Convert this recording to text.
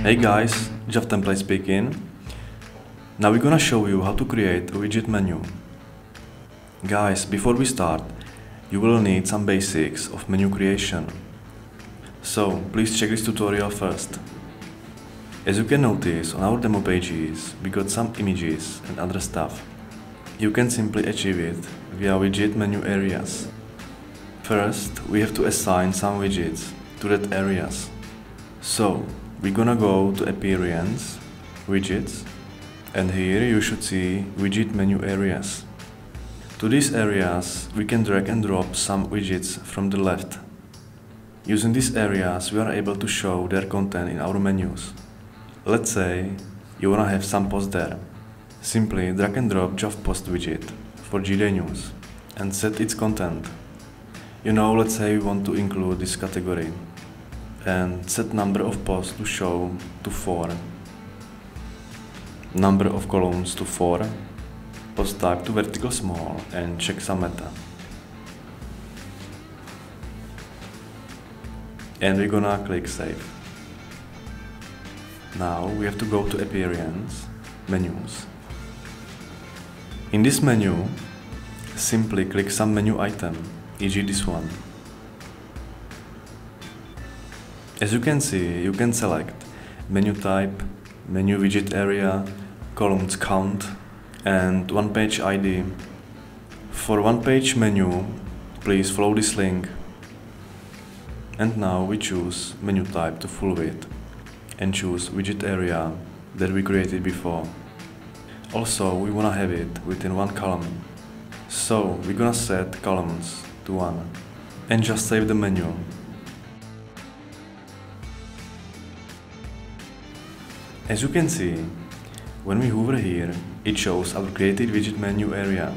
Hey guys, Jav Template speaking. Now we're gonna show you how to create a widget menu. Guys, before we start, you will need some basics of menu creation. So please check this tutorial first. As you can notice on our demo pages, we got some images and other stuff. You can simply achieve it via widget menu areas. First, we have to assign some widgets to that areas. So we're gonna go to Appearance, Widgets, and here you should see widget menu areas. To these areas we can drag and drop some widgets from the left. Using these areas we are able to show their content in our menus. Let's say you wanna have some post there. Simply drag and drop Jav Post widget for GDay News and set its content. Let's say we want to include this category and set number of posts to show to 4, number of columns to 4, post type to vertical small, and check some meta. And we're gonna click save. Now we have to go to Appearance, Menus. In this menu, simply click some menu item, e.g. this one. As you can see, you can select menu type, menu widget area, columns count, and one page ID. For one page menu, please follow this link. And now we choose menu type to full width and choose widget area that we created before. Also, we wanna have it within one column. So we're gonna set columns to 1 and just save the menu. As you can see, when we hover here, it shows our created widget menu area.